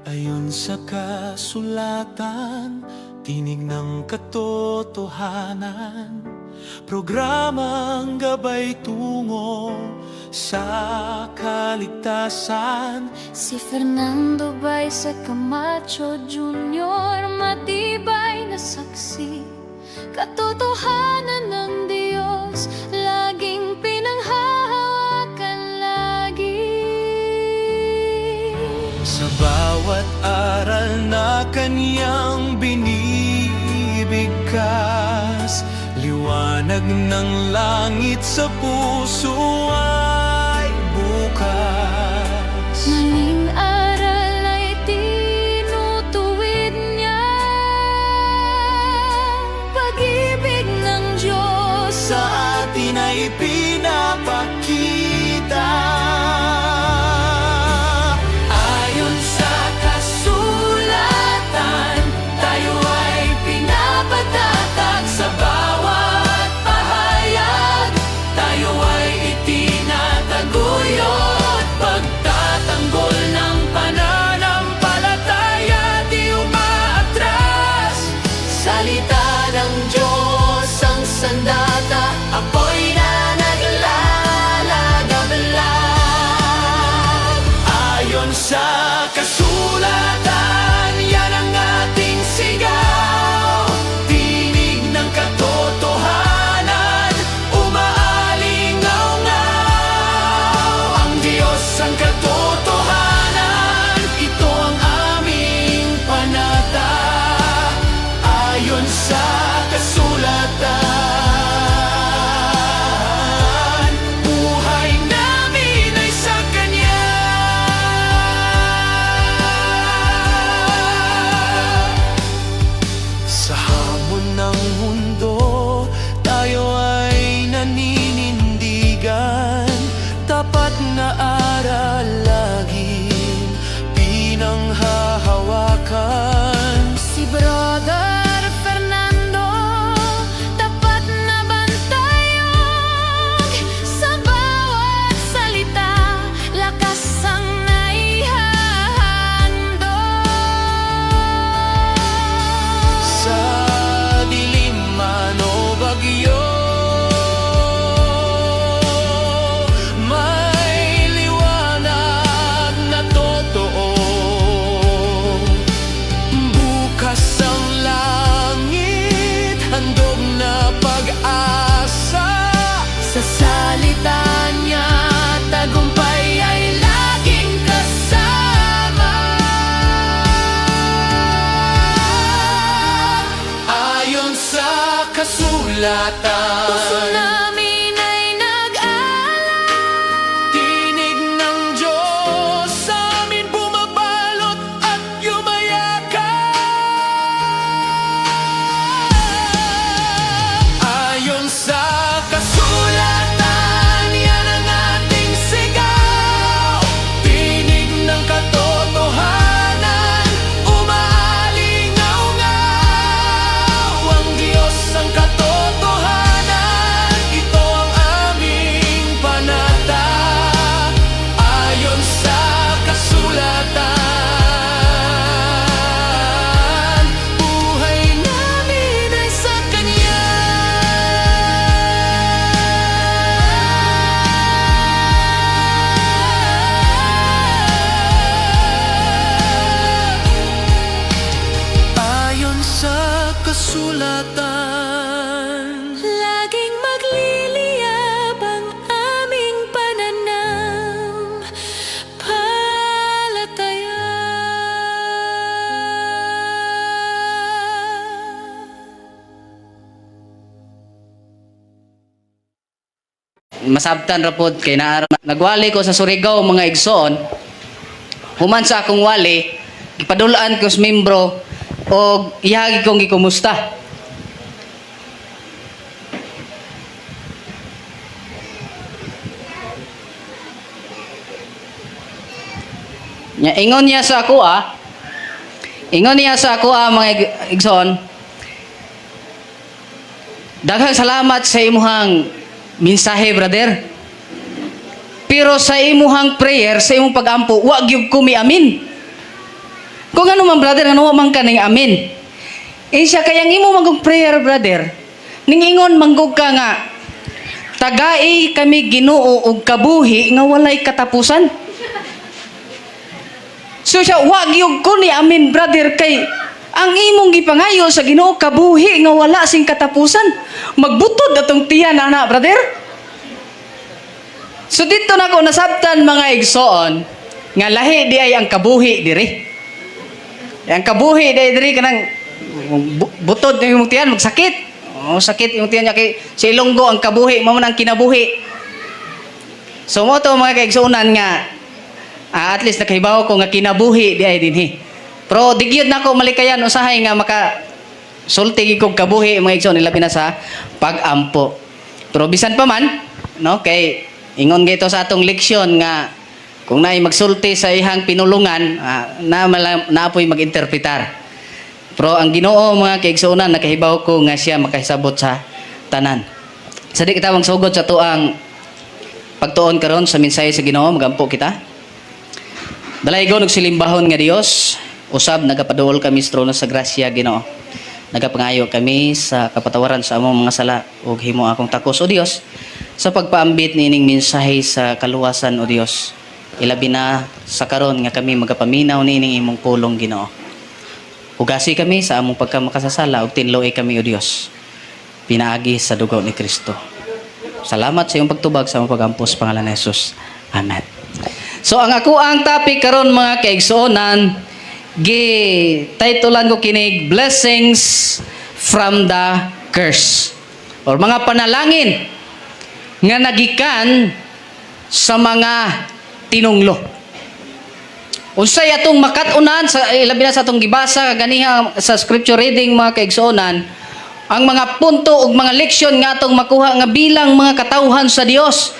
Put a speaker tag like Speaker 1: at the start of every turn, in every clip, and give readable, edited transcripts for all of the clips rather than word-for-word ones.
Speaker 1: Ayon sa kasulatan, tinig ng katotohanan, programang gabay tungo sa kaligtasan.
Speaker 2: Si Fernando Baisa Camacho Jr. matibay na saksi, katotohanan ng Diyos laging pinanghahawakan lagi.
Speaker 1: Sa bawat aral na kanyang binibigkas, liwanag ng langit sa puso ay bukas.
Speaker 2: Maling aral ay tinutuwid niya, pag-ibig ng Diyos
Speaker 1: Sa atin ay pinapakita. Ayon sa kasulatan, tayo ay pinapatatag. Sa bawat pahayag, tayo ay itinataguyod. Pagtatanggol ng pananampalataya, di umaatras. Salita ng Diyos ang sandata, apoy na naglalagablab. Ayon sa kasulatan, yan ang ating sigaw. Tinig ng katotohanan, umaalingaw-ngaw. Ang Diyos ang katotohanan, ito ang aming panata. Ayon sa kasulatan, buhay namin ay sa Kanya. Sa hamon ng mundo, tayo ay naninindigan. Tapat na aral laging pinanghahawakan.
Speaker 2: Si Brother Fernando, tapat na bantayog. Sa bawat salita, lakas ang naihahandog.
Speaker 1: Sa dilim man o bagyo, may liwanag na totoo. Bukas ang langit, handog na pag-asa.
Speaker 2: Sa salita niya, tagumpay ay laging kasama.
Speaker 1: Ayon sa kasulatan,
Speaker 2: Puso namin ay nag-aalala.
Speaker 1: tinig ng Diyos sa amin bumabalot at yumayakap. Ayon sa kasulatan, yan ang ating sigaw. Tinig ng katotohanan, umaalingaw-ngaw. Ang Diyos ang katotohanan, ito ang aming panata. Ayon sa kasulatan, buhay namin ay sa Kanya. Ayon sa kasulatan,
Speaker 2: Laging magliliyab ang aming pananampalataya.
Speaker 3: Masabtan ra pod kay nagwali ko sa Surigao mga igsoon. Human sa akong wali, gipadulaan ko sa membro o ihagi kong gikumusta. Ingon niya sa ako mga igsoon. Daghang salamat sa imuhang mensahe, brother. Pero sa imuhang prayer, sa imong pag-ampo, wa gyud ko miamin. Kung ano man brother, ano man ka ning amin. Siya kayang imo manggog prayer brother. Ning ingon manggog ka nga tagai kami Ginoo og kabuhi nga walay katapusan. So siya wag yung ko ni amin brother kay ang imong gipangayo sa Ginoo kabuhi nga wala sing katapusan. Magbutod atong tiyan ana brother. So dito na ko nasabtan mga igsoon nga lahi di ay ang kabuhi diri. Ang kabuhi diri kanang butod yung tiyan magsakit. Oh, sakit yung tiyan niya kay sa Ilonggo ang kabuhi mo man ang kinabuhi. So mo to mga kaigsuonan nga at least nakahibaw ko nga kinabuhi di ay dinhi. Pero digyod nako malikayan usahay nga maka sulti kog kabuhi mga igsoon labi na sa pagampo. Pero bisan pa man no kay ingon gito sa atong leksyon nga kung naay magsulti sa ihang pinulungan naapoy maginterpretar. Pero ang Ginoo mga kaigsuonan nakahibaw ko nga siya makahisabot sa tanan. Sa di kita magsugod sa tuang pagtuon karon sa mensahe sa Ginoo magampo kita. Dalaygon og silimbahon nga Dios, usab nagapaduol kami sa trono sa grasya Ginoo. Nagapangayo kami sa kapatawaran sa among mga sala ug himo akong takos o Dios sa pagpaambit niining mensahe sa kaluwasan o Dios. Ilabi na sa karon nga kami magapaminaw niining imong pulong Ginoo. Ugasi kami sa among pagkamakasasala ug tinloy kami o Dios. Pinaagi sa dugo ni Kristo. Salamat sa iyong pagtubag sa among pagampos pangalan ni Jesus. Amen. So ang ako ang topic karon mga kaigsuonan gi-titulan ko kinig blessings from the curse. Or mga panalangin nga nagikan sa mga tinunglo. Unsay atong makatunan sa ilabi na sa atong gibasa ganiha sa scripture reading mga kaigsuonan ang mga punto ug mga leksyon nga atong makuha nga bilang mga katawhan sa Dios.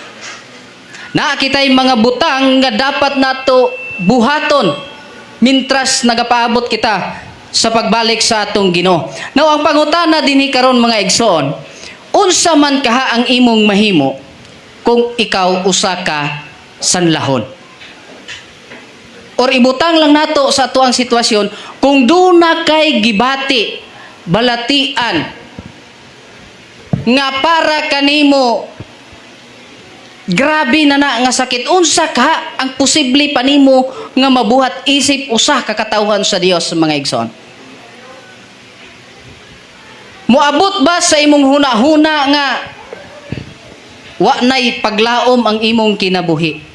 Speaker 3: Naa kitay mga butang nga dapat nato buhaton mintras nagapaabot kita sa pagbalik sa atong Ginoo. Now ang pangutana dinhi karon mga igsoon, unsa man kaha ang imong mahimo kung ikaw usa ka sanlahon? Or ibutang lang nato sa tuang sitwasyon kung doon na kay gibati, balatian, nga para kanimo, grabe na nga sakit, unsa ka ang posible panimo nga mabuhat isip usa ka katawhan sa Dios mga igsoon? Moabot ba sa imong huna-huna nga wa nay paglaom ang imong kinabuhi?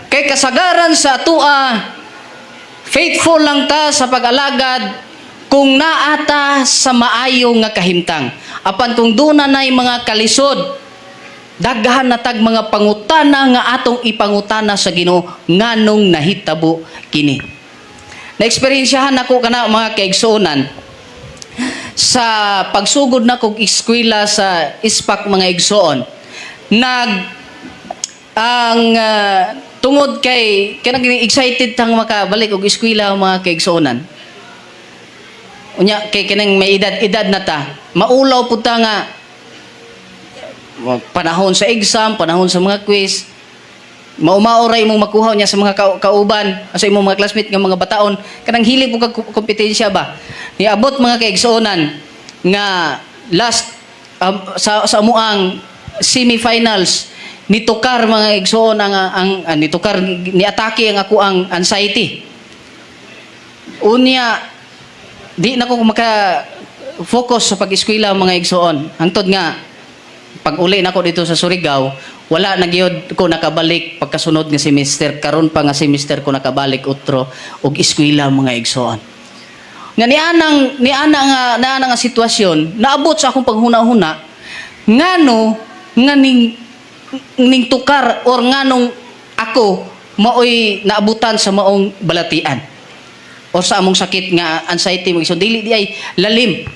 Speaker 3: Kay kasagaran sa atua faithful lang ta sa pag-alagad kung naata sa maayo nga kahimtang. Apan kung duna nay mga kalisod, daghan na tag mga pangutana nga atong ipangutana sa Ginoo nganong nahitabo kini. Na-eksperyensyahan nako kana mga kaigsuonan sa pagsugod na kog eskwela sa ISPAC mga igsoon. Tungod kay kanang excited tang makabalik og eskwela mga kaigsuonan. Unya kay kanang may edad na ta, maulaw pud ta nga panahon sa exam, panahon sa mga quiz. Maumaoray mong makuha niya sa mga kauban, sa imong mga classmate nga mga bataon, kanang hilig mo kag kompetensya ba. Niabot mga kaigsuonan nga last sa amuang semifinals nitukar mga igsoon ang nitukar ni atake ang ako ang anxiety. Unya di na ko maka focus sa pag-eskwela mga igsoon. Hangtod nga pag uli nako dito sa Surigao, wala na gyud ko nakabalik pagkasunod nga semester, karon pa nga semester ko nakabalik utro og eskwela mga igsoon. Nga niana nga sitwasyon naabot sa akong paghuna-huna ngano nga ning tukar or nganong ako maoy naabutan sa maong balatian o sa among sakit nga anxiety mo so dili di ay lalim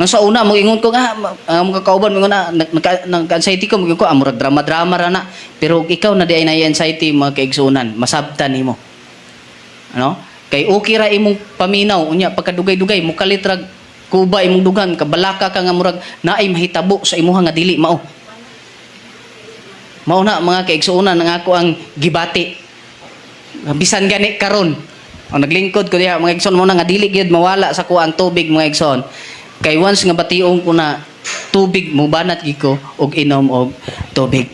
Speaker 3: nang sa una mo ingon ko nga mga kauban mo na nag-anxiety ko mo ko amurag drama ra na pero ikaw na di ay na anxiety mga kaigsunan masabtan nimo ano kay okay ra imong paminaw unya pagkadugay-dugay mo kalitrag kuba imong dugan kabalaka ka nga murag naay mahitabo sa imuha nga dili mao na mga kaigsuonan nga ako ang gibati bisan gani karon O naglingkod ko diha mga igsoon mo na nga dili gyud mawala sa kuha ang tubig mga igsoon. Kay once nga bationg ko na tubig mo banat gyud ko og inom og tubig.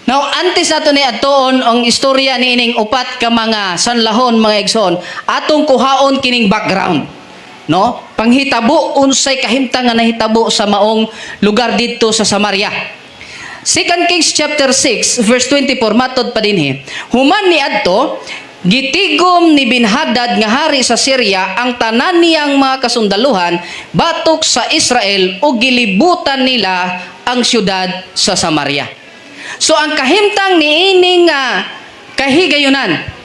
Speaker 3: Now, antes nato ni adtoon ang istorya ni ining upat ka mga sanlahon mga igsoon, atong kuhaon kining background. No? Panghitabo unsay kahimtang nga nahitabo sa maong lugar didto sa Samaria. 2 Kings chapter 6 verse 24 matod pa dinhi. Human ni adto gitigom ni Benhadad nga hari sa Syria ang tanan niyang mga kasundaluhan batok sa Israel o gilibutan nila ang syudad sa Samaria. So ang kahimtang niining kahigayunan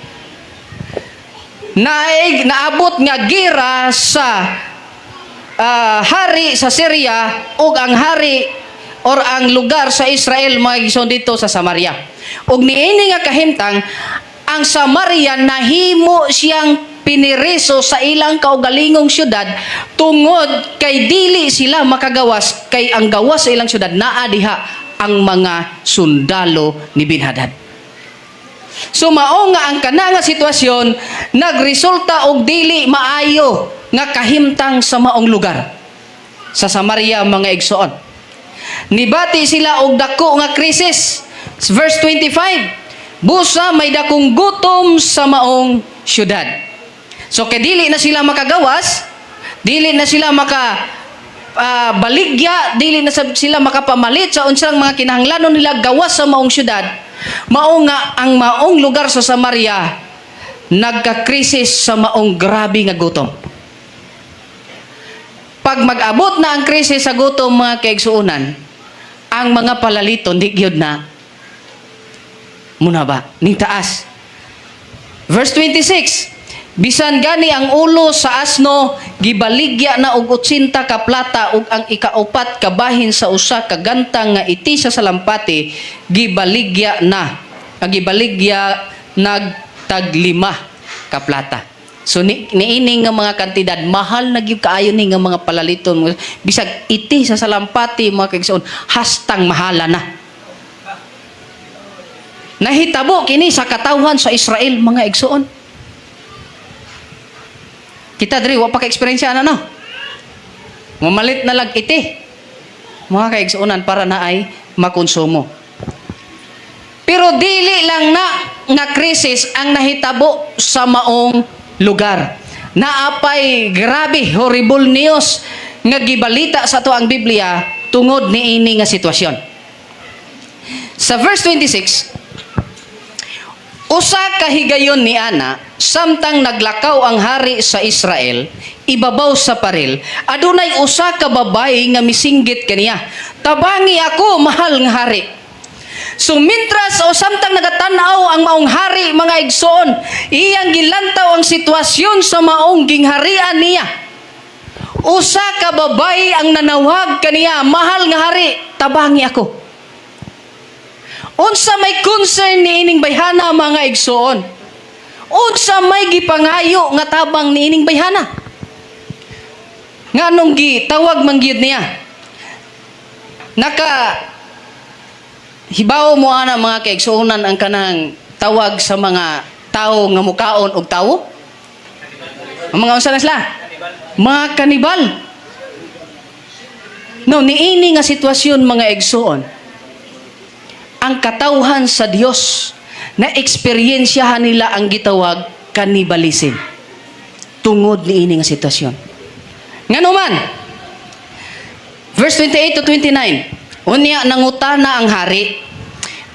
Speaker 3: naabot nga gira sa hari sa Syria ug ang hari or ang lugar sa Israel mga igsoon dito sa Samaria. Ug niini nga kahimtang ang Samaria nahimo siyang piniriso sa ilang kaugalingong syudad tungod kay dili sila makagawas kay ang gawas sa ilang syudad naa diha ang mga sundalo ni Benhadad. So mao nga ang kana nga sitwasyon nagresulta og dili maayo nga kahimtang sa maong lugar sa Samaria mga igsoon. Nibati sila og dako nga krisis. Verse 25. Busa may dakong gutom sa maong syudad. So kay dili na sila makagawas, dili na sila baligya, dili na sila makapamalit sa unsang mga kinahanglanon nila gawas sa maong syudad. Mao nga ang maong lugar sa Samaria nagka-krisis sa maong grabe nga gutom. Pag mag-abot na ang krisis sa gutom mga kaigsuunan, ang mga palaliton di gyud na muna ba ning taas. Verse 26. Bisan gani ang ulo sa asno gibaligya na og 80 ka plata ug ang ikaupat ka bahin sa usa ka gantang nga iti sa salampati gibaligya nagtag 5 ka plata. So niini nga mga kantidad mahal na gyud kaayo ni nga mga palaliton bisag iti sa salampati mga kaigsoon hastang mahala na. Nahitabo kini sa katawhan sa Israel mga igsoon. Kita diri wa pa ka eksperyensya no. Mamalit na lag iti. Mga kaigsuonan para na ay makonsumo. Pero dili lang na nga krisis ang nahitabo sa maong lugar. Naapay grabe horrible news nga gibalita sa ato ang Biblia tungod niini nga sitwasyon. Sa verse 26, usa ka higayon ni ana samtang naglakaw ang hari sa Israel ibabaw sa paril adunay usa ka babae nga misinggit kaniya, tabangi ako mahal nga hari. So mintras o samtang nagatanaw ang maong hari mga igsoon iyang gilantaw ang sitwasyon sa maong gingharian niya, usa ka babae ang nanawag kaniya, mahal nga hari, tabangi ako. Unsa may concern ni ining bayhana mga igsoon? Unsa may gipangayo nga tabang ni ining bayhana? Nganong gitawag man gyud niya? Hibaw mo ana mga kaigsuonan ang kanang tawag sa mga tao nga mukaon og tawo? Ang mga unsa na sila? Mga kanibal. No, niini nga sitwasyon mga igsoon. Ang katawhan sa Dios na eksperyensyahan nila ang gitawag cannibalism tungod ni ining sitwasyon. Nganuman, verse 28 to 29, unya nangutana ang hari,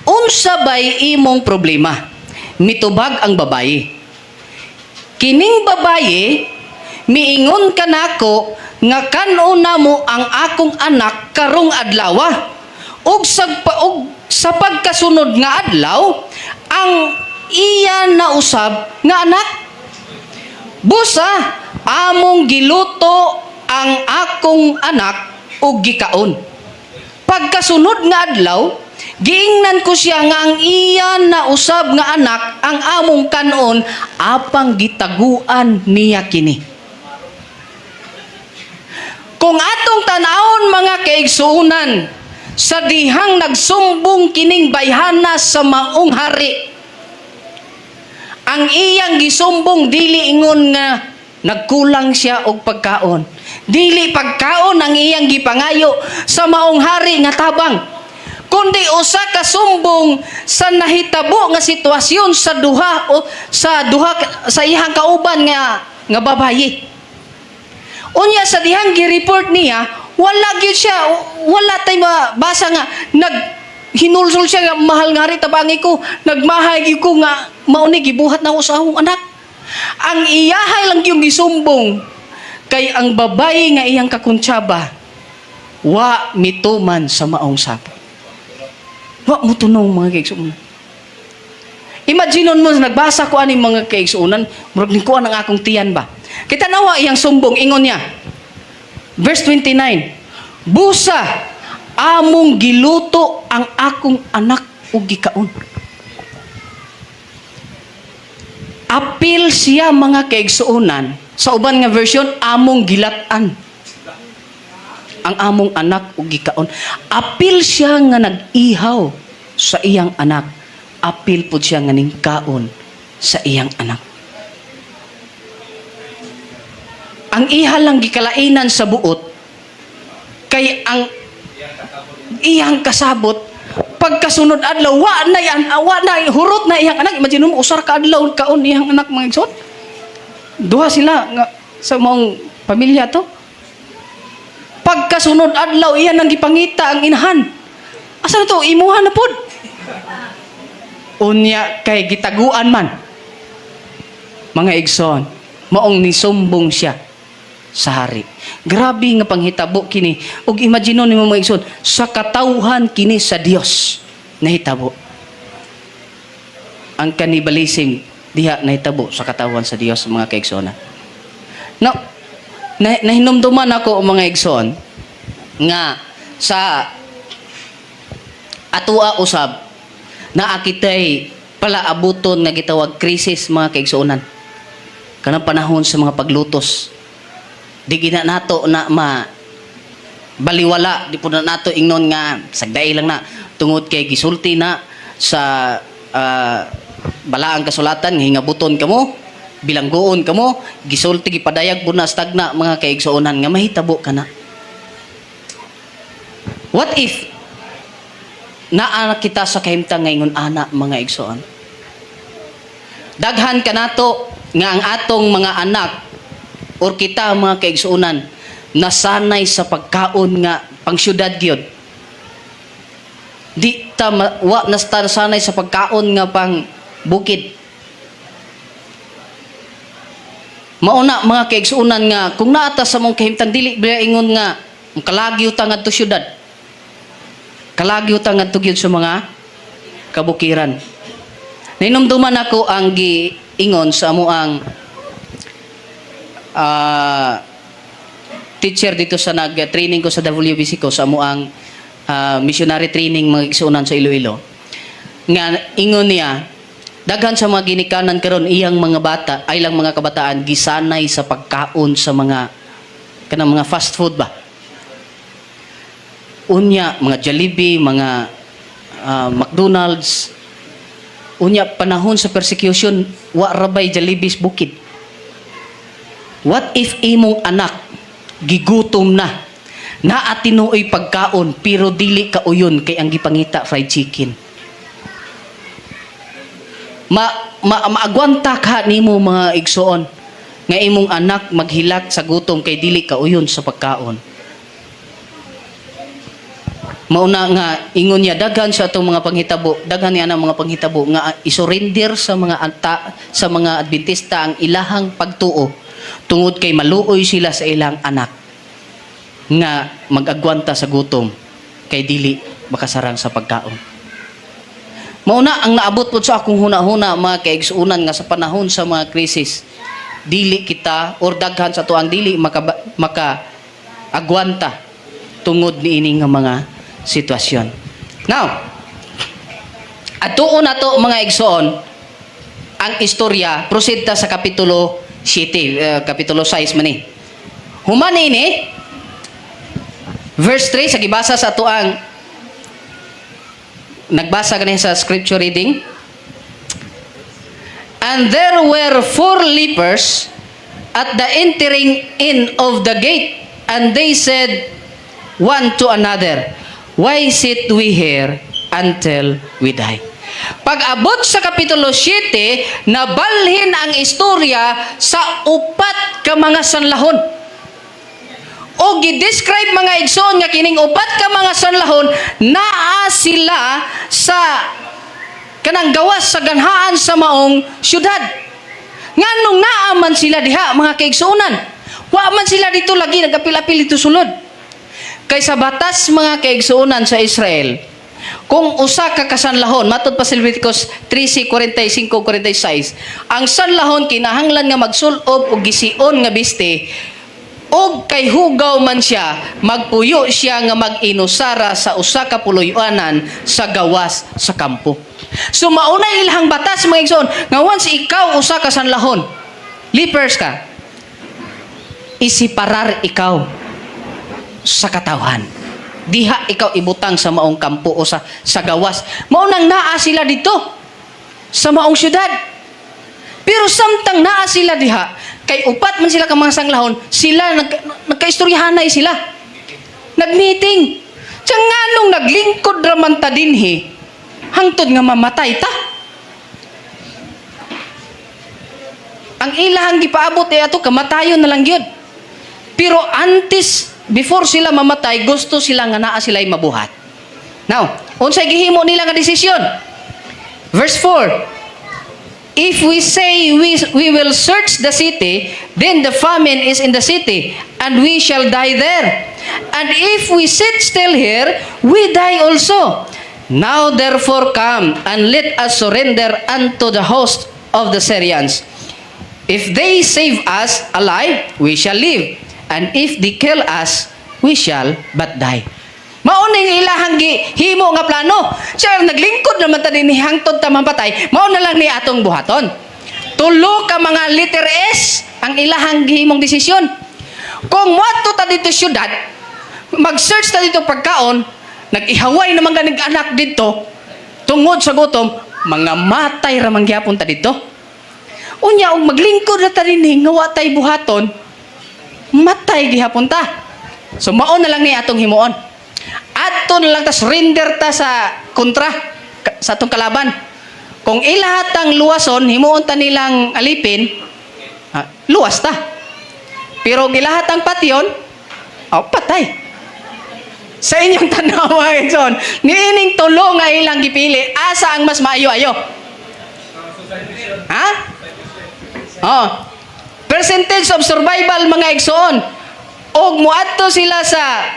Speaker 3: unsa bay imong problema? Mitubag ang babaye. Kining babaye miingon kanako nga kanuna mo ang akong anak karong adlaw ug sa pagkasunod nga adlaw ang iya nausab nga anak. Busa among giluto ang akong anak ug gikaon. Pagkasunod nga adlaw giingnan ko siya nga ang iya nausab nga anak ang among kanon apang gitaguan niya kini. Kung atong tan-awon mga kaigsuunan sa dihang nagsumbong kining bayhana sa maong hari, ang iyang gisumbong dili ingon nga nagkulang siya og pagkaon. Dili pagkaon ang iyang gipangayo sa maong hari nga tabang, kundi usa ka sumbong sa nahitabo nga sitwasyon sa duha sa iyang kauban nga babayi. Unya sa dihang gi-report niya, wala gyud siya, wala tay mabasa nga hinulsol siya nga mahal nga hari tabangi ko, nagmahay gyud ko nga mauni gibuhat na ako sa akong anak. Ang iyahay lang yung gisumbong kay ang babayi nga iyang kakuntsaba wa mituman sa maong sapot. Wa mo tunong mga kaigsuunan. Imaginon mo nagbasa ko aning mga kaigsuunan, murag ni kuan ang akong tiyan ba. Kita nawa iyang sumbong ingon niya. Verse 29. Busa among giluto ang akong anak ug gikaon. Apil siya mga kaigsuunan. Sa uban nga version, among gilatan ang among anak ug gikaon. Apil siya nga nag-ihaw sa iyang anak. Apil pud siya nga ningkaon sa iyang anak. Ang iha lang gikalainan sa buot kay ang iyang kasabot pagkasunod adlaw wa na hurot na iyang anak. Imagine mo usar ka adlaw kaon iyang anak mga igsoon. Duha sila nga sa maong pamilya to. Pagkasunod adlaw iyan ang gipangita ang inahan. Asa na to imuha na pod. Unya kay gitaguan man. Mga igsoon, maong nisumbong siya sa hari. Grabe nga panghitabo kini. Ug imagine nimo mga igsoon, sa katawhan kini sa Dios nahitabo. Ang cannibalism diha nahitabo sa katawhan sa Dios mga kaigsoon. Now, nahinumduman ako mga igsoon nga sa atua usab na akitay pala abuton nga gitawag krisis mga kaigsuonan. Kanang panahon sa mga paglutos. Di gina nato na baliwala, di po na nato ingnon nga sagday lang na tungod kay gisulti na sa balaang kasulatan nga hingabuton kamo, bilanggoon kamo, gisulti gipadayag po na stagna mga kaigsuonan nga mahitabo ka na. What if naa kita sa kahimtang ngayon ana mga igsoon? Daghan ka nato nga ang atong mga anak or kita mga kaigsuonan nasanay sa pagkaon nga pang syudad gyud. Di ta wa nasanay sa pagkaon nga pang bukid. Mauna mga kaigsuonan nga kung naata sa mong kahimtang dili ba ingon nga kalagyo ta ngadto syudad. Kalagyo ta ngadto gyud sa mga kabukiran. Nainumduman ako ang giingon sa amuang teacher dito sa nag-training ko sa WBC ko sa amuang missionary training mga igsuonan sa Iloilo. Nga ingon niya, daghan sa mga ginikanan karon iyang mga bata ay lang mga kabataan gisanay sa pagkaon sa mga kanang mga fast food ba. Unya mga Jollibee, mga McDonald's. Unya panahon sa persecution wa rabay Jollibee's bukid. What if imong anak gigutom na tinuoy pagkaon pero dili ka uyon kay ang gipangita fried chicken? Maagwanta ka nimo mga igsoon nga imong anak maghilak sa gutom kay dili ka uyon sa pagkaon. Mauna nga ingon niya daghan sa atong mga panghitabo, daghan niya ang mga panghitabo nga isurrender sa mga sa mga Adventista ang ilahang pagtuo tungod kay maluoy sila sa ilang anak nga magagwanta sa gutom kay dili makasarang sa pagkaon. Mauna ang naabot pod sa akong huna-huna mga kaigsuunan nga sa panahon sa mga krisis dili kita or daghan sa tuang dili maka agwanta tungod niini nga mga sitwasyon. Now, atuon nato mga igsoon ang istorya, proceed ta sa kapitulo 7, kapitulo 6 man ni. Human ini verse 3 sa gibasa sa atuang nagbasa kani sa scripture reading. And there were 4 lepers at the entering in of the gate, and they said one to another, "Why sit we here until we die?" Pag-abot sa Kapitulo 7, nabalhin ang istorya sa 4 ka mga sanlahon. O gidescribe mga igsoon nga kining 4 ka mga sanlahon, naa sila sa kanang gawas sa ganhaan sa maong syudad. Nganong naaman sila diha mga kaigsuonan? Wa man sila dito lagi nagapil-apil dito sulod. Kay sa batas mga kaigsuonan sa Israel, kung usa ka kasanlahon, matod pa sa Leviticus 13:45-46, ang sanlahon kinahanglan nga magsulob og gision nga biste, og kay hugaw man siya, magpuyo siya nga mag-inusara sa usa ka puloy-anan sa gawas sa kampo. So mauna ilahang batas mga igsoon, nga once ikaw usa ka sanlahon, lepers ka, isiparar ikaw sa katawhan. Diha ikaw ibutang sa maong kampo o sa gawas. Maunang naa sila dito sa maong syudad. Pero samtang naa sila diha, kay 4 man sila ka mga sanglahon, sila nagkaistoryahanay sila. Nagmeeting. Sa nganong naglingkod raman ta dinhi, hangtod nga mamatay ta. Ang ilahang gipaabot ay ato kamatayon na lang gyud. Pero antes, before sila mamatay, gusto sila nga naa sila'y mabuhat. Now, unsay gihimo nila nga desisyon? Verse 4. If we say we will search the city, then the famine is in the city, and we shall die there. And if we sit still here, we die also. Now therefore come, and let us surrender unto the host of the Syrians. If they save us alive, we shall live. And if they kill us, we shall but die. Mauning ilahang himo nga plano. Siya naglingkod naman ta din hangtod ta mamatay. Mao na lang ni atong buhaton. Tulo ka mga letter S ang ilahang gihimong desisyon. Kung moadto ta dito syudad, mag-search ta dito pagkaon, nag-ihaway naman ganig anak dito, tungod sa gutom, mga matay ra man gyapon ta dito. Unya og maglingkod na ta dinhi nga wa tay buhaton, matay gihapon ta. So mao na lang ni atong himuon. Ato na lang ta surrender ta sa kontra sa atong kalaban. Kung ilahatang luwason, himuon ta nilang alipin, luwas ta. Pero gilahatang patyon, patay. Sa inyong tanawa, Edson, niining tulo nga ilang gipili, asa ang mas maayo-ayo? Ha? Oh. Percentage of survival mga igsoon. Og muadto sila sa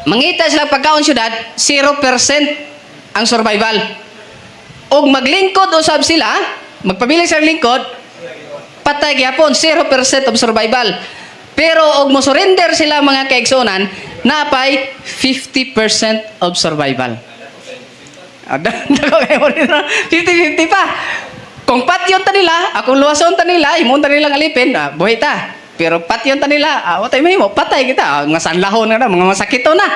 Speaker 3: mangita sila pagkaon syudad, 0% ang survival. Og maglingkod usab sila, magpabiling sa lingkod, patay gyapon, 0% of survival. Pero og mo surrender sila mga kaigsuonan, napay 50% of survival. 50-50 pa. Kung patyon ta nila, akong luwason ta nila, imong ta nilang alipin, buhay ta. Pero patyon ta nila, watay mo, patay kita. Mga sanlahon na, mga masakito na.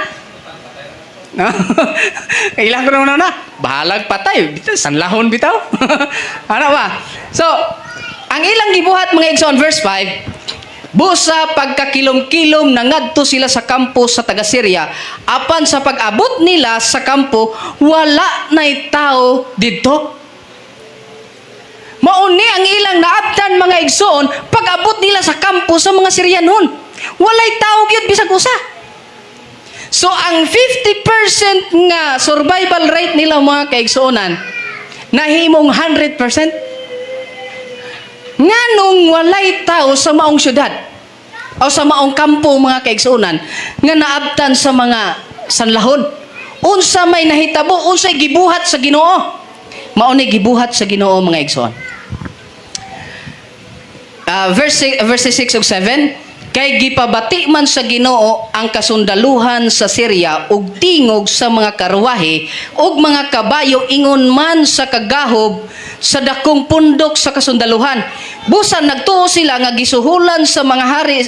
Speaker 3: Kailan ko naman na, bahalag patay. Sanlahon bitaw. Ano ba? So, ang ilang gibuhat mga igsoon, verse 5, busa pagkakilom-kilom nangadto sila sa kampo sa taga-Syria, apan sa pag-abot nila sa kampo, wala na'y tao dito. Mauni ang ilang naabtan mga igsoon pag-abot nila sa kampo sa mga Siryanon. Walay tao gyud bisag usa. So ang 50% nga survival rate nila mga kaigsuonan nahimong 100%. Nganong walay tao sa maong syudad o sa maong kampo mga kaigsuonan nga naabtan sa mga sanlahon. Unsa may nahitabo, unsay gibuhat sa Ginoo? Mauni gibuhat sa Ginoo mga igsoon. Verse 6 ug 7, kay gipabati man sa Ginoo ang kasundaluhan sa Syria ug tingog sa mga karwahe ug mga kabayo ingon man sa kagahob sa dakong pundok sa kasundaluhan. Busan nagtuo sila nga gisuhulan sa mga hari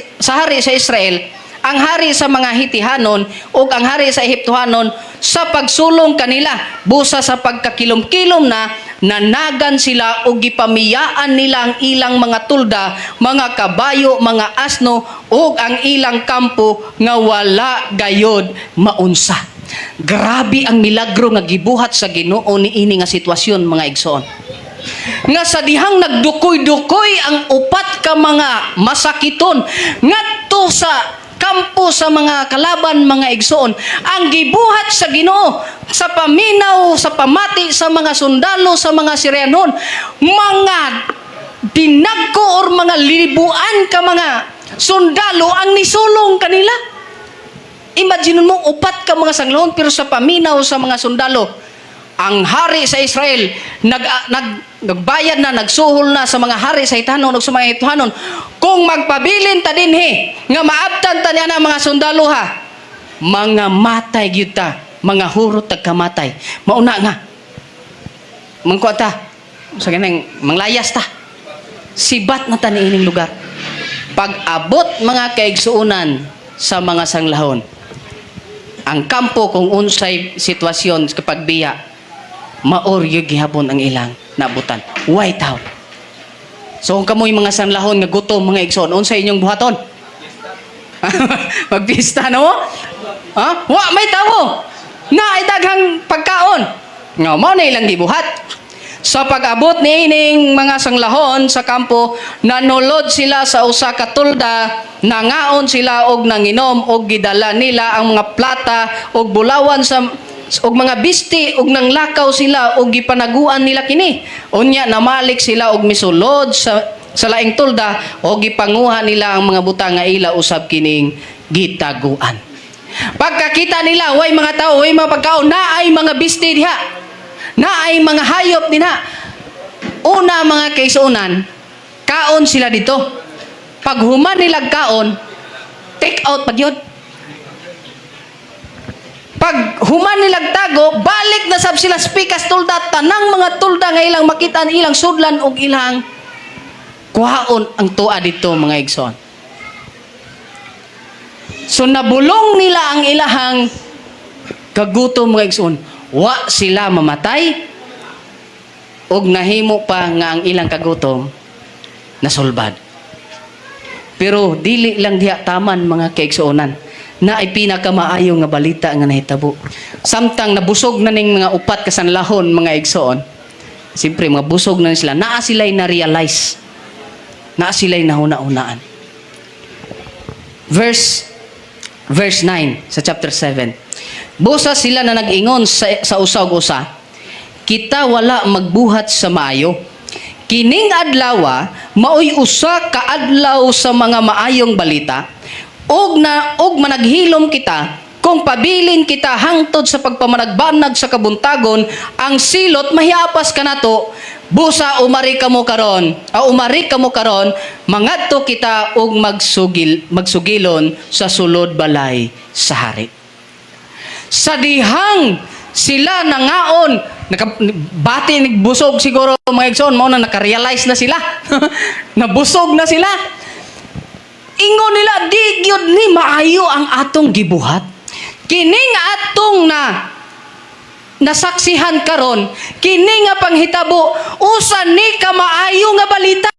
Speaker 3: sa Israel, ang hari sa mga Hitihanon ug ang hari sa Ehiptohanon sa pagsulong kanila. Busa sa pagkakilom-kilom na nanagan sila o gipamiyaan nila ang ilang mga tulda, mga kabayo, mga asno ug ang ilang kampo nga wala gayod maunsa. Grabe ang milagro nga gibuhat sa Ginoo niini nga sitwasyon, mga igsoon. Nga sa dihang nagdukoy-dukoy ang upat ka mga masakiton ngadto sa kampo sa mga kalaban, mga igsoon, ang gibuhat sa Ginoo sa paminaw, sa pamati sa mga sundalo, sa mga Syrianon, mga dinagko or mga libuan ka mga sundalo ang nisulong kanila. Imagine mo, upat ka mga sanglahon pero sa paminaw sa mga sundalo, ang hari sa Israel nagbayad na, nagsuhol na sa mga hari sa Hitanon o sa mga Hitanon, kung magpabilin ta dinhi nga maabtan ta niya na mga sundalo ha, mga matay gyud ta, mga hurot tagkamatay. Mauna nga mangko ta sa ganang manglayas ta, sibat na ta niining lugar. Pag-abot mga kaigsuunan sa mga sanglahon, ang kampo kung unsay sitwasyon kapag biya, maoryo gihapon ang ilang nabutan. White out. So kung kamoy mga sanlahon nga gutom, mga igsoon, unsay inyong buhaton? Magpista no? Ha? Wa may tawo. Na ay daghang pagkaon. Nga mao na ilang gibuhat. Sa pag-abot ni ining mga sanglahon sa kampo, nanulod sila sa usa ka tulda, nangaon sila og nanginom og gidala nila ang mga plata og bulawan sa og mga bisti og nanglakaw sila og gipanaguan nila kini. Unya namalik sila og misulod sa laing tulda og gipanguha nila ang mga butang nga ila usab kining gitaguan. Pagkakita nila, way mga tao, way mga pagkaon, naay mga bisti diha, naay mga hayop dinha. Una, mga kaisunan, kaon sila dito. Pag human nilag kaon, take out pag yun. Pag human nilag tago, balik na sab sila spikas tulda, tanang mga tulda nga ilang makita ilang sudlan og ilang kuhaon ang tuwa dito, mga igsoon. So nabulong nila ang ilahang kagutom, mga igsoon. Wa sila mamatay og nahimo pa nga ang ilang kagutom nasulbad. Pero dili lang diha taman, mga kaigsuonan, na ay pinakamaayo nga balita nga nahitabo. Samtang nabusog na ning mga upat ka sanlahon, mga igsoon, siyempre mga busog na sila, naa sila'y na-realize, naa sila'y nahuna-hunaan. Verse 9 sa chapter 7. Busa sila na nag-ingon sa usa-usa, kita wala magbuhat sa maayo. Kining adlawa maoy usa ka adlaw sa mga maayong balita, og managhilom kita kung pabilin kita hangtod sa pagpamanagbanag sa kabuntagon, ang silot mahiapas kanato. Busa umari kamo karon mangadto kita og magsugilon sa sulod balay sa hari. Sa dihang sila nangaon, bati nagbusog siguro, mga igsoon, mao na nakarealize na sila. Nabusog na sila. Ingon nila, di gyud ni maayo ang atong gibuhat. Kining atong nasaksihan karon, kini nga panghitabo, usa ni ka maayo nga balita.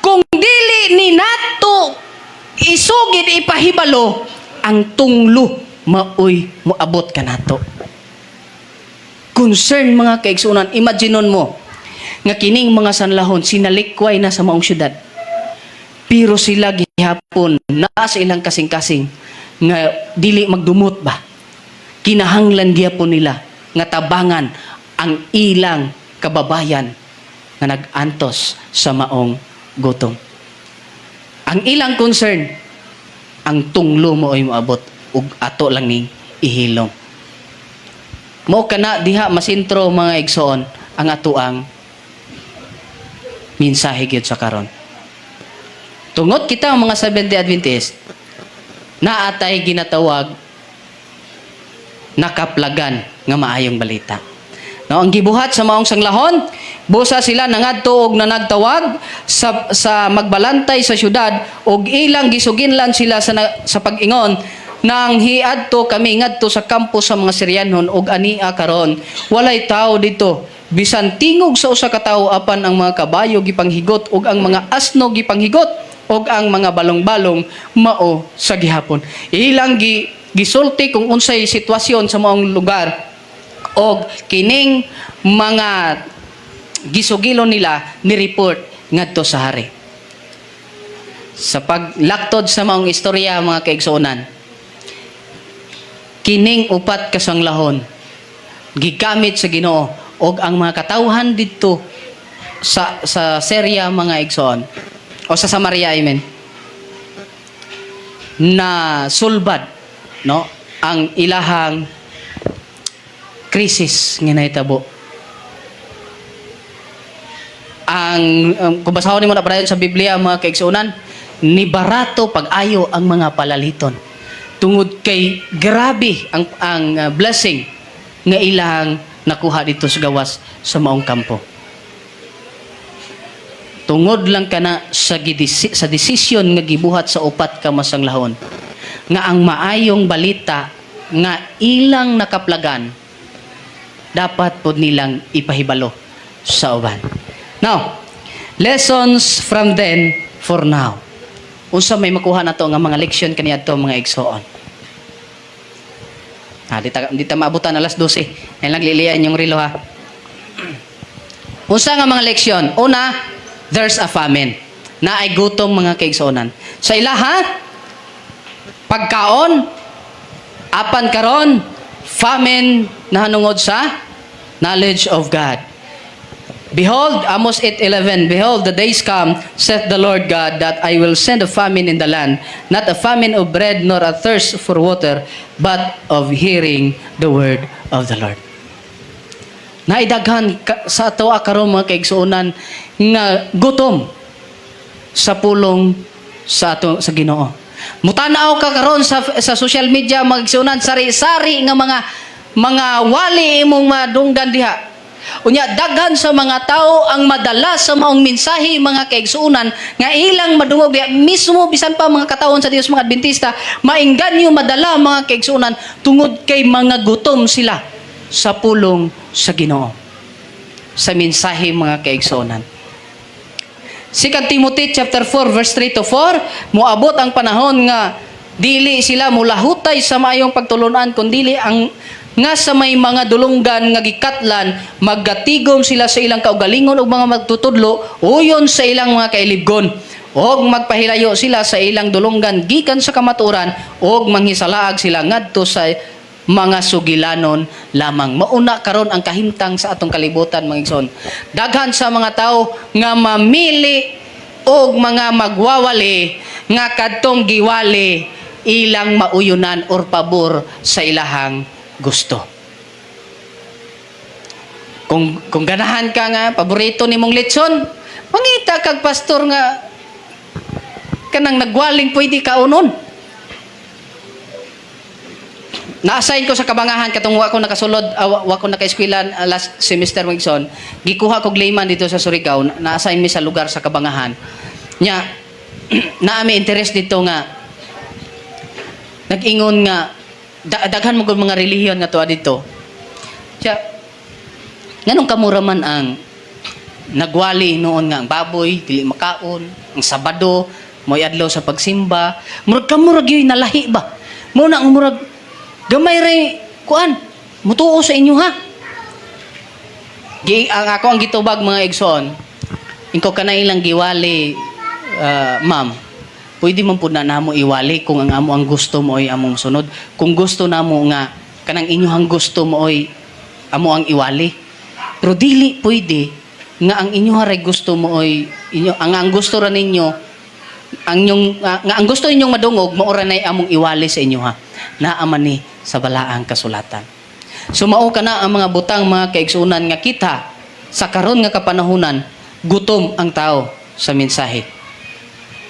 Speaker 3: Kung dili ni nato isugid ipahibalo, ang tunglo maoy moabot kanato. Concern, mga kaigsunan, imaginon mo nga kining mga sanlahon sinalikway na sa maong syudad, pero sila gihapon naa sa ilang kasing-kasing nga dili magdumot ba, kinahanglan gihapon nila nga tabangan ang ilang kababayan nga nag-antos sa maong gutom. Ang ilang concern, ang tunglo mo ay moabot ug ato lang ning ihilom. Mao kana diha masintro, mga igsoon, ang atuang mensahe gyud sa karon. Tungod kita ang mga Seventh-day Adventist, naatay ginatawag nakaplagan nga maayong balita. No, ang gibuhat sa maong sanglahon, busa sila nangadto og nanagtawag sa magbalantay sa syudad og ilang gisuginlan sila sa pag-ingon nang hiadto kami ngadto sa kampo sa mga Syrianon og ania karon walay tao dito, bisan tingog sa usa ka tawo apan ang mga kabayo gipanghigot ug ang mga asno gipanghigot ug ang mga balong-balong mao sa gihapon. Ilang gisulti kung unsay sitwasyon sa maong lugar og kining mga gisugilon nila ni report ngadto sa hari. Sa paglaktod sa maong istorya mga kaigsuonan, kining upat kasanglahon gigamit sa Ginoo og ang mga katawhan didto sa Syria mga igsoon o sa Samaria, amen, na sulbad no ang ilahang krisis nga nahitabo. Kung basahon nimo na padayon sa Biblia mga kaigsuonan, ni barato pag-ayo ang mga palaliton tungod kay grabe ang blessing nga ilang nakuha dito sa gawas sa maong kampo. Tungod lang kana sa desisyon nga gibuhat sa upat ka masanglahon nga ang maayong balita nga ilang nakaplagan dapat pod nilang ipahibalo sa uban. Now, lessons from then for now. Unsa may makuha nato nga mga leksyon kaniadto mga igsoon. Di ta maabutan alas 12. Ay lang lilian yung relo ha. Unsa nga mga leksyon? Una, there's a famine. Na ay gutom mga kaigsuonan. Sa ilaha, pagkaon, apan karon, famine na hanungod sa knowledge of God. Behold, Amos 8:11, behold, the days come, saith the Lord God, that I will send a famine in the land, not a famine of bread, nor a thirst for water, but of hearing the word of the Lord. Naidaghan sa ato karon mga kaigsuonan nga gutom sa pulong sa ato sa Ginoo. Mutanaw ka karon sa social media mga kaigsuonan, sari-sari nga mga wali imong madunggan diha. Unya daghan sa mga tao ang madala sa maong mensahe mga kaigsuonan nga ilang madungog diha mismo bisan pa mga katawon sa Dios mga Adventista maingganyo madala mga kaigsuonan tungod kay mga gutom sila sa pulong sa Ginoo. Sa mensahe mga kaigsuonan. 2 Timothy chapter 4 verse 3 to 4, moabot ang panahon nga dili sila mulahutay sa maayong pagtulunan kundi ang nga sa may mga dulunggan nga gikatlan maggatigom sila sa ilang kaugalingon ug mga magtutudlo uyon sa ilang mga kailibgon og magpahilayo sila sa ilang dulunggan gikan sa kamaturan og manghisalaag sila ngadto sa mga sugilanon lamang. Mauna karon ang kahimtang sa atong kalibutan mga igsoon. Daghan sa mga tao nga mamili og mga magwawali nga kadtong giwali ilang mauyunan or pabor sa ilahang gusto. Kung ganahan ka nga paborito nimong lechon, mangita kag pastor nga kanang nagwaling pwede ka unon. Na-assign ko sa Kabangahan katong wa ko nakasulod, wa ko naka-eskwela last semester magson. Gikuha ko layman dito sa Surigao, na-assign mi sa lugar sa Kabangahan. Nya naami interest dito nga nag-ingon nga daghan mo mga relihiyon nga tuwa dito. Siya, nganong kamura man ang nagwali noon nga ang baboy, dili makaon, ang Sabado, mo'y adlaw sa pagsimba, murag yoy nalahi ba? Muna ang murag, gamay ray, kuan, mutuo sa inyo ha? Ako ang gitubag mga igsoon, ingko ka na ilang giwali, ma'am, pwede man po na namo iwali kung ang amo ang gusto mo ay among sunod. Kung gusto namo nga kanang inyong gusto mo ay amo ang iwali. Pero dili pwede nga ang inyo haray gusto mo ay ang gusto ra ninyo ang gusto ninyong madungog mao ra nay among iwali sa inyo ha. Naaman ni sa balaang kasulatan. So mao kana ang mga butang mga kaigsuonan nga kita sa karon nga kapanahunan gutom ang tao sa mensahe.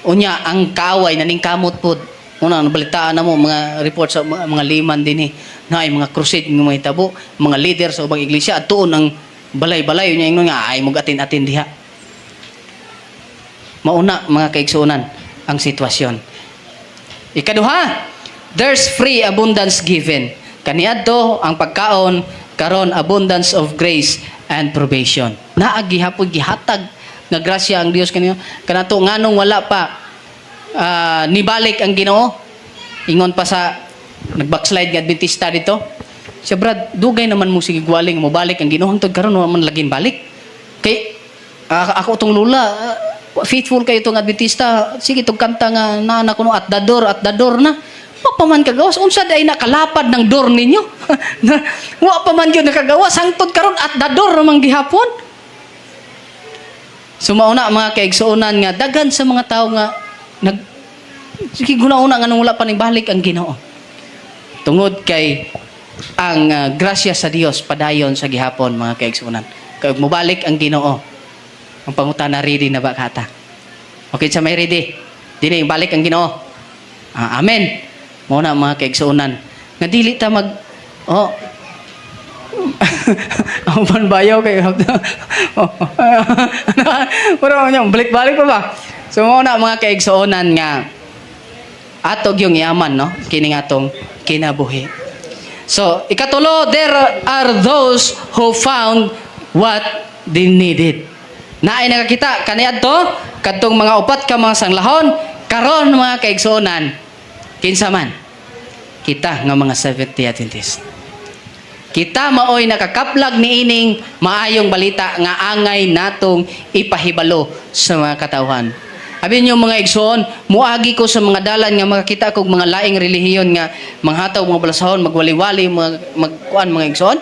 Speaker 3: Unya ang kaaway naning kamot pod. Una nabalitaan na mo mga report sa mga liman dinhi na ay mga crusade nga mga hitabo, mga leader sa ubang iglesia adtuon ang balay-balay nya ingon nga ay mugatin-atin diha. Mauna mga kaigsuonan ang sitwasyon. Ikaduha, there's free abundance given. Kaniadto ang pagkaon karon abundance of grace and probation. Naagi hapon gihatag nga grasya ang Dios kanato nganong wala pa nibalik ang Ginoo. Ingon pa sa nag-backslide nga Adventista dito. Siya brad, dugay naman mo sige gwaling mo balik ang Ginoo hangtod karon naman laging balik. Kay ako tong lula faithful kayo itong Adventista. Sige itong kanta nga na kuno at the door na. Wa pa man kagawas. Unsa day nakalapad ng door ninyo? Wa pa man yun nakagawas. Hangtod karon at the door namang gihapon. Sumauna mga kaigsuonan nga daghan sa mga tao nga sige guna-una nga nung wala pa ni balik ang Ginoo. Tungod kay ang grasya sa Dios padayon sa gihapon mga kaigsuonan. Kay mobalik ang Ginoo. Ang pangutana ready na ba kata? Okay sa may ready. Dili balik ang Ginoo. Amen. Mao na mga kaigsuonan. Nga dili ta mag ang panbayaw kay Pero nya balik-balik pa ba? So mao na mga kaigsuonan nga atog yung yaman no kining atong kinabuhi. So ikatulo, there are those who found what they needed. Naay nakakita kaniadto kadtong mga upat ka mga sanglahon karon mga kaigsuonan kinsa man kita nga mga Seventh-day Adventist. Kita maoy nakakaplag niining maayong balita nga angay natong ipahibalo sa mga katawhan. Abi niyo mga igsoon, muagi ko sa mga dalan nga makakita kog mga laing relihiyon nga manghatag mga basahon, magwali-wali magkuan mga igsoon,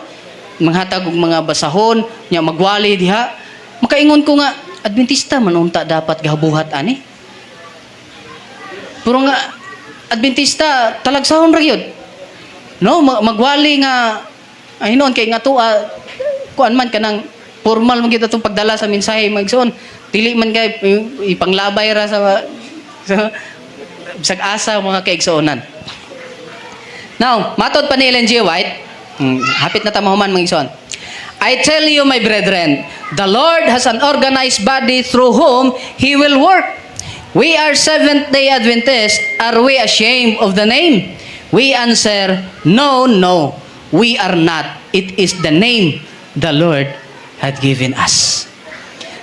Speaker 3: manghatag og mga basahon nya magwali diha. Makaingon ko nga Adventista man unta dapat gabuhat ani. Pero nga Adventista talagsahon ra gyud. No, magwali nga ay noon kay nga tuwa kuan man kanang formal man kita tong pagdala sa mensahe magsoon dili man kay ipanglabay ra sa asa mga kaigsuonan. Now matod pa ni Ellen G. White hapit na ta mahuman mga igsoon. I tell you my brethren, the Lord has an organized body through whom He will work. We are Seventh-day Adventists. Are we ashamed of the name? We answer, no, no. We are not. It is the name the Lord had given us.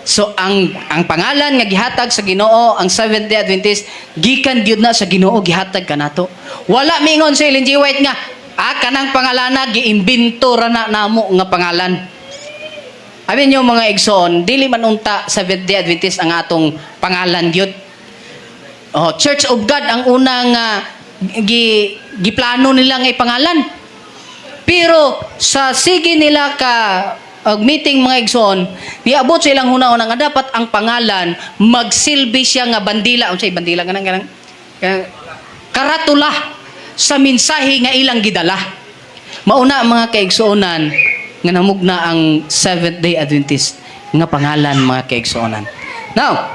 Speaker 3: So ang pangalan nga gihatag sa Ginoo ang Seventh-day Adventist gikan gyud na sa Ginoo gihatag kanato. Wala mingon sa Ellen G. White nga kanang pangalana giimbento ra na namo nga pangalan. Abi niyo mga igsoon, dili man unta Seventh-day Adventist ang atong pangalan gyud. Church of God ang unang giplano nila nga pangalan. Pero sa sige nila ka meeting mga igsoon, niabot silang hunahuna nga dapat ang pangalan magsilbi siya nga bandila, unsay bandila kanang karatula sa mensahe nga ilang gidala. Mauna mga kaigsuonan nga namugna ang Seventh-day Adventist nga pangalan mga kaigsuonan. Now,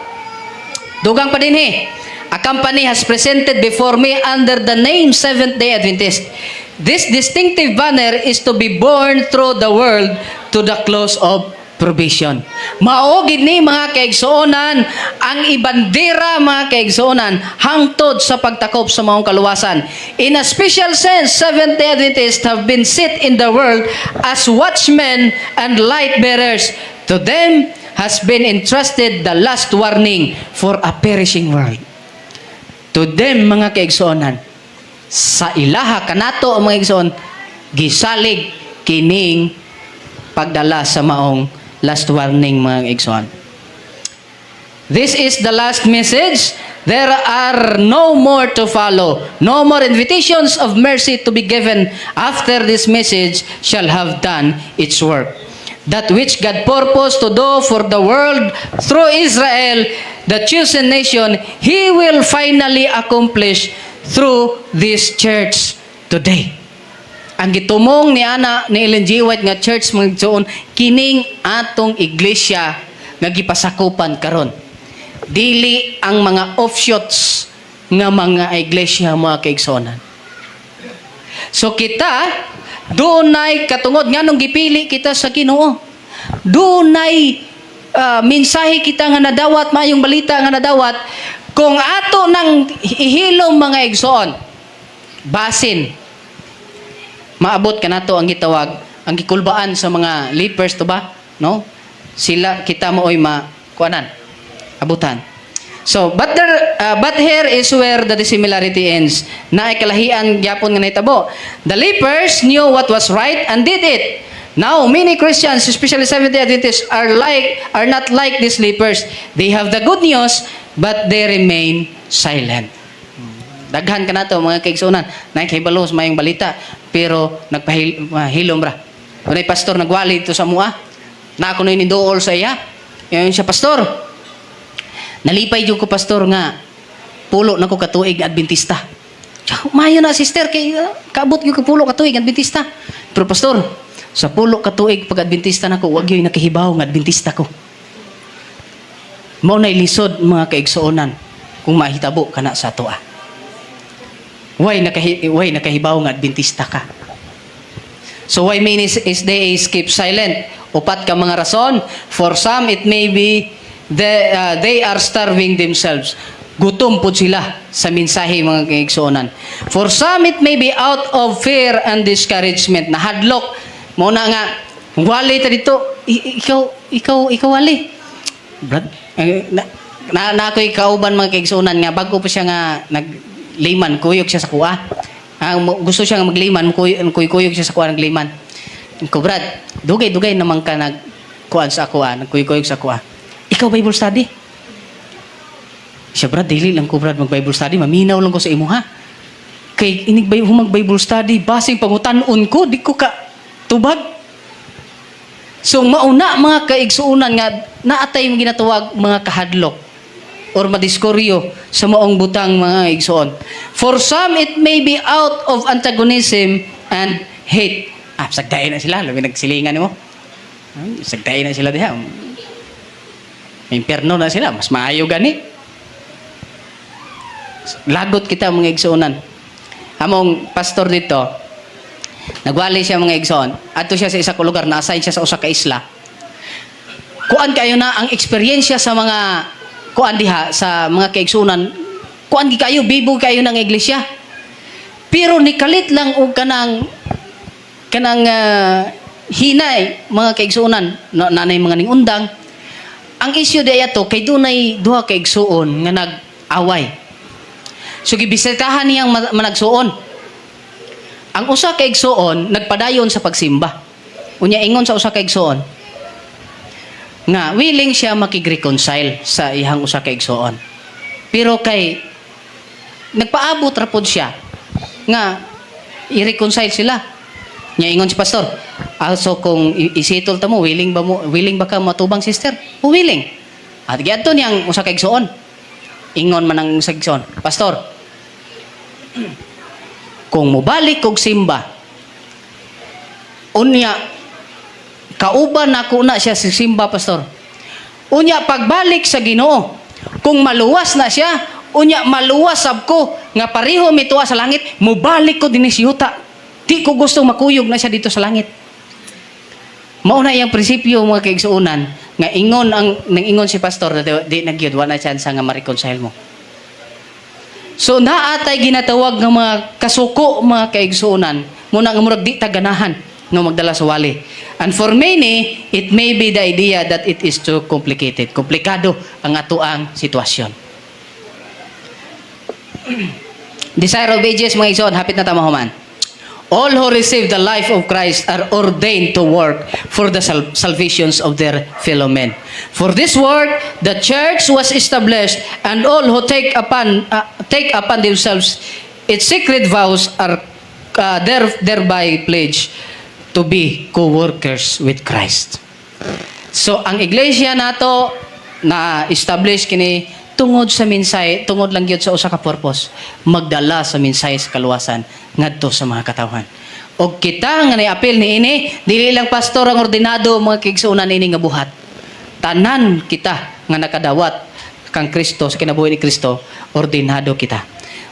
Speaker 3: dugang pa dinhi. A company has presented before me under the name Seventh-day Adventist. This distinctive banner is to be borne through the world to the close of probation. Maogid ni mga kaigsuonan ang ibandera mga kaigsuonan hangtod sa pagtakop sa maong kaluwasan. In a special sense, Seventh-day Adventists have been set in the world as watchmen and light bearers. To them has been entrusted the last warning for a perishing world. To them mga kaigsuonan, sa ilaha kanato mga igsoon, gisalig kining pagdala sa maong last warning mga igsoon. This is the last message. There are no more to follow. No more invitations of mercy to be given after this message shall have done its work. That which God purposed to do for the world through Israel, the chosen nation, He will finally accomplish through this church today. Ang gitumong ni Ellen G. White nga church magsuon kining atong iglesia nga gipasakupan karon. Dili ang mga offshoots nga mga iglesia mga kaigsonan. So kita dunay katungod nganong gipili kita sa Ginoo. Dunay mensahe kita nga nadawat, maayong balita nga nadawat kung ato nang ihilom mga igsoon. Basin. Maabot kanato ang gitawag ang gikulbaan sa mga lepers to ba? no? Sila kita mo oy kuanan, abutan. So, but here is where the dissimilarity ends. Na ikalahian gyapon nga nahitabo. The lepers knew what was right and did it. Now, many Christians, especially Seventh-day Adventists, are not like these lepers. They have the good news, but they remain silent. Daghan ka na to, mga kaigsunan. Nakikibalo sa mayong balita, pero nagpahilom ra. Kunay pastor nagwali ito sa mua. Na ako na inidool sa iya. Yan siya, pastor. Nalipay jud ko, pastor, nga pulo na ko katuig Adventista. Mayo na, sister, kay kaabot yung pulo katuig Adventista. Pero pastor, sa pulo katuig pag Adventista na ko, wag yung nakahibaw ng Adventista ko. Mao na ilisod, mga kaigsuonan, kung mahitabo ka na sa toa. Why nakahibaw ng Adventista ka? So why many is they keep silent? Upat ka mga rason. For some, it may be they are starving themselves. Gutom po sila sa mensahe, mga kaigsuonan. For some, it may be out of fear and discouragement. Nahadlok. Muna nga, wali ta dito. Ikaw wali. Brad, na ako'y kauban, mga kaigsuonan, nga bago po siya nga nagliman, kuyog siya sa kuha. Gusto siya nga magliman, kuyog siya sa kuha, nagliman. Ko, Brad, dugay naman ka nagkuhan sa kuha, nagkuyog sa kuha. Ikaw Bible study? Siya, Brad, dili lang ko, Brad, mag-Bible study. Maminaw lang ko sa imo, ha? Kay mag-Bible study, basing pangutan-on ko, di ko ka tubag. So, mauna, mga kaigsuunan nga, naatay yung ginatawag mga kahadlok or madiskoryo sa maong butang, mga igsuon. For some, it may be out of antagonism and hate. Sagdain na sila. Labi nagsilingan mo. Sagdain na sila diha. May impyerno na sila. Mas maayo gani. Lagot kita, mga igsuonan. Among pastor dito, nagwali siya, mga igsoon. Ato siya sa isa ko lugar, na-assign siya sa usa ka isla. Kuan kayo na ang eksperyensya sa mga kuan diha, sa mga kaigsuonan. Kuan gi kayo, bibo kayo ng iglesia. Pero nikalit lang og kanang hinay, mga kaigsuonan, nanay mga ning undang. Ang issue diya to, kay dunay duha ka igsuon nga nag-away. So gibisitahan niyang managsuon. Ang usa ka igsuon nagpadayon sa pagsimba. Unya ingon sa usa ka igsuon nga willing siya makig-reconcile sa ihang usa ka igsuon. Pero kay nagpaabot ra pod siya nga i-reconcile sila. Nya ingon si pastor, also kung isitol ta mo, willing ba ka matubang, sister? O willing. At giadto niyang usa ka igsuon. Ingon man ang igsuon, pastor, kung mobalik kog simba, unya kauban ako na siya sa simba, pastor. Unya pagbalik sa Ginoo, kung maluwas na siya, unya maluwas sab ko nga pareho mituwa sa langit, mobalik ko dinhi sa yuta. Di ko gusto makuyog na siya dito sa langit. Mao na iyang prinsipyo, mga kaigsuonan, nga ingon si pastor, di nagyud wala na chance nga ma-reconcile mo. So naatay ginatawag ng mga kasuko, mga kaigsuonan, muna nga murag di taganahan no magdala sa wali. And for many, it may be the idea that it is too complicated. Komplikado ang atuang sitwasyon. Desire of Ages, mga igsoon, hapit na tamahuman. All who receive the life of Christ are ordained to work for the salvations of their fellow men. For this work, the church was established, and all who take upon themselves its sacred vows are thereby pledged to be co-workers with Christ. So, ang iglesia nato na establish kini tungod sa mensahe, tungod lang yun sa usa ka purpose, magdala sa mensahe sa kaluwasan ngadto sa mga katawhan. Og kita nga niapil niini, dili lang pastor ang ordinado, mga kaigsuonan ini nga buhat. Tanan kita nga nakadawat kang Kristo, sa kinabuhi ni Kristo, ordinado kita.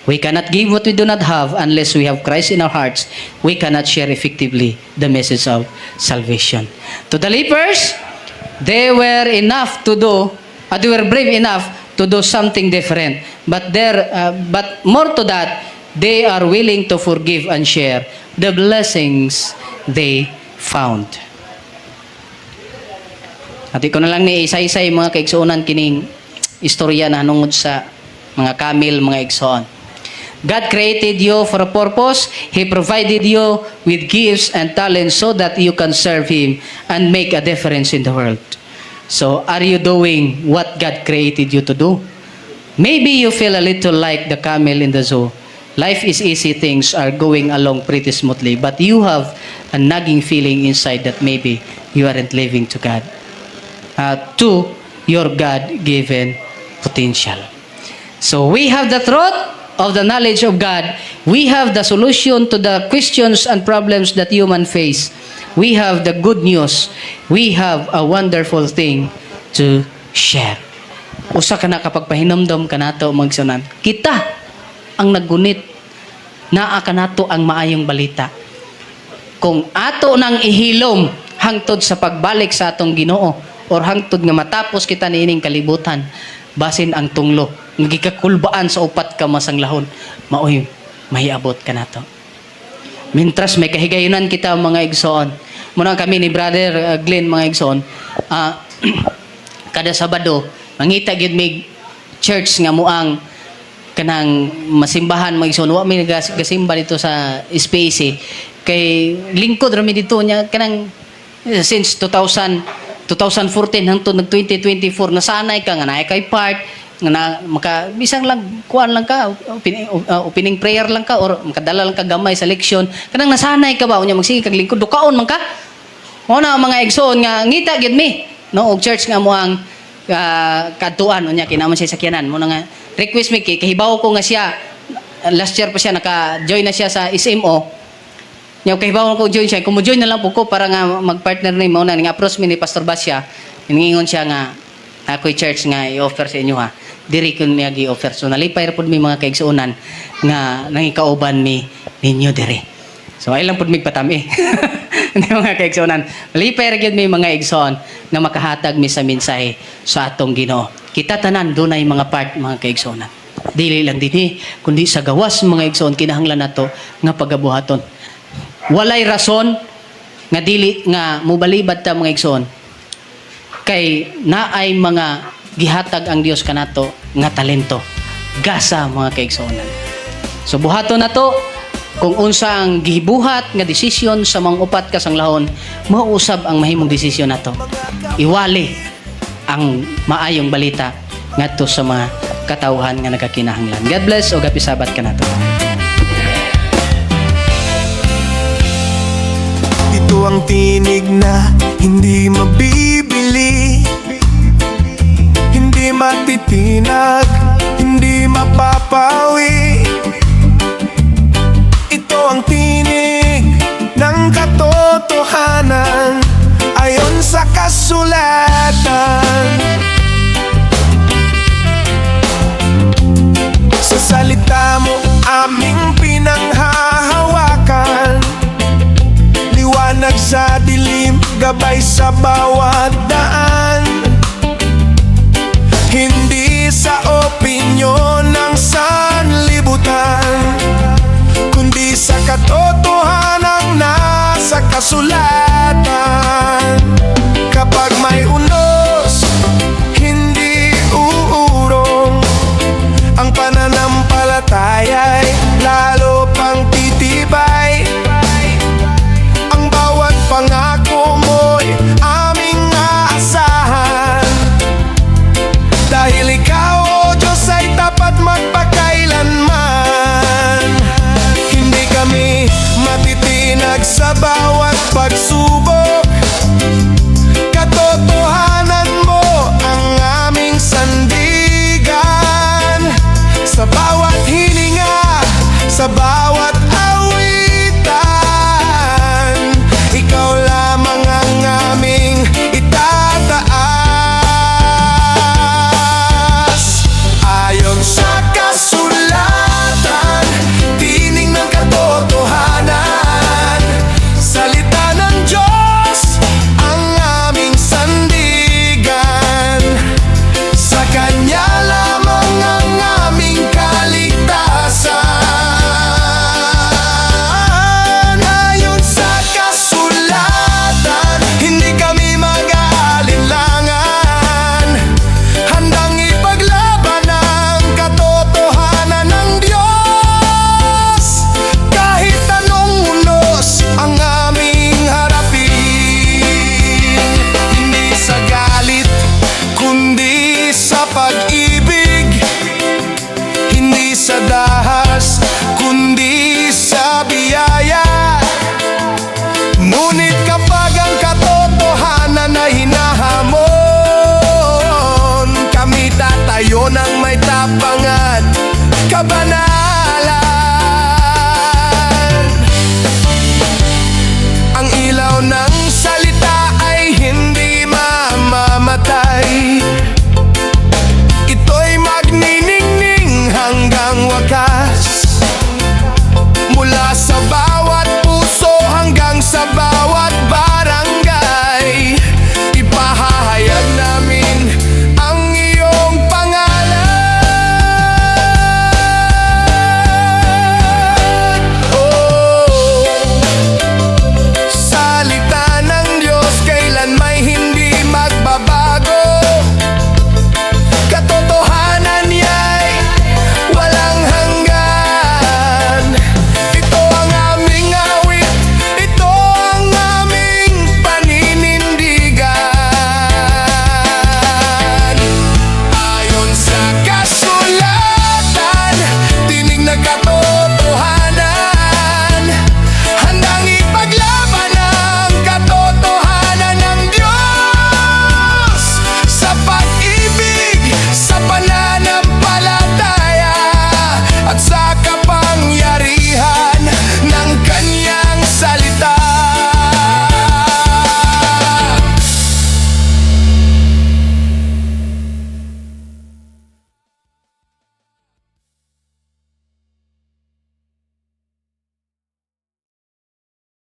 Speaker 3: We cannot give what we do not have unless we have Christ in our hearts. We cannot share effectively the message of salvation. To the lepers, they were brave enough to do something different. But more to that, they are willing to forgive and share the blessings they found. Ati ko na lang ni isa-isay mga kaigsuonan kining istorya na hanungod sa mga kamil, mga igsoon. God created you for a purpose. He provided you with gifts and talents so that you can serve Him and make a difference in the world. So, are you doing what God created you to do? Maybe you feel a little like the camel in the zoo. Life is easy, things are going along pretty smoothly, but you have a nagging feeling inside that maybe you aren't living to God, to your God-given potential. So, we have the truth of the knowledge of God. We have the solution to the questions and problems that human face. We have the good news. We have a wonderful thing to share. Usa ka na kapag pahinomdom ka nato magsunan. Kita ang naggunit naa ka nato ang maayong balita. Kung ato nang ihilom hangtod sa pagbalik sa atong Ginoo or hangtod nga matapos kita niining kalibutan, basin ang tunglo gikakulbaan sa upat ka masanglahon, maoy mahiabot ka nato. Mintras may kahigayunan kita mga igsoon. Muna kami ni Brother Glenn mga igsoon, kada Sabado mangita gid mig church nga muang kanang masimbahan mga igsoon. Wa mi nagasimba dito sa space kay lingkod ra mi dito nya kanang since 2014 hangtod nag 2024 nasanay ka nga naay kay part nga maka bisang lang kuan lang ka opening prayer lang ka or makadala lang ka gamay sa leksyon kanang nasanay ka ba unya magsige kag lingkod dukaon man ka mo na mga igsoon nga ngita gid mi no og church nga mo ang kadtuan unya kinaman siya sakyanan mo na nga request mi kay kahibaw ko nga siya last year pa siya naka-join na siya sa SMO nya kahibaw ko join siya kumo join na lang po ko para nga mag-partner ni mo na nga approach mi ni Pastor Basya ningingon siya nga ako'y church nga i-offer sa inyo ha diri ko niya gi-offer. So nalipay ra pud mi mga kaigsuonan nga nangikauban mi ninyo diri. So ay lang pud mig patami. Hindi mga kaigsuonan. Nalipay ra gyud mi mga igsoon nga makahatag mi sa mensahe sa atong Ginoo. Kita tanan dunay mga part mga kaigsuonan. Dili lang dinhi kundi sa gawas mga igsoon kinahanglan nato nga pagabuhaton. Walay rason nga dili nga mobalibad ta mga igsoon. Kay naay mga gihatag ang Dios kanato nga talento gasa mga kaigsuonan. So buhaton nato kung unsa ang gibuhat nga desisyon sa mga upat ka sanglahon mauusab ang mahimong desisyon nato. Iwali ang maayong balita ngadto sa mga katawhan nga nagakinahanglan. God bless o gapisabat kanato.
Speaker 1: Ito ang tinig na hindi mabibili, hindi matitinag, hindi mapapawi. Ito ang tinig ng katotohanan ayon sa kasulatan. Sa salita mo aming pinanghahawakan, liwanag sa dilim, gabay sa bawat daan. Hindi sa opinyon ng sanlibutan, kundi sa katotohanang nasa kasulatan. Kapag may unos, hindi uurong, ang pananampalataya'y lalo pang titibay. Ang bawat pangako mo'y aming aasahan, dahil ikaw, O Diyos, ay tapat magpakailanman. Hindi kami matitinag sa bawat pagsubok, katotohanan mo ang aming sandigan. Sa bawat hininga, sa bawat awitan, ikaw lamang ang aming itataas. Ayon sa kasulatan, tinig ng katotohanan, salita ng Diyos ang aming sandigan. Sa Kanya lamang ang aming kaligtasan. sa dahas, kundi sa biyaya. Ngunit kapag ang katotohanan ay hinahamon, kami tatayo ng may tapang at kabanalan. Ang ilaw ng salita ay hindi mamamatay. Ito'y magniningning hanggang wakas, mula sa bawat puso hanggang sa bawat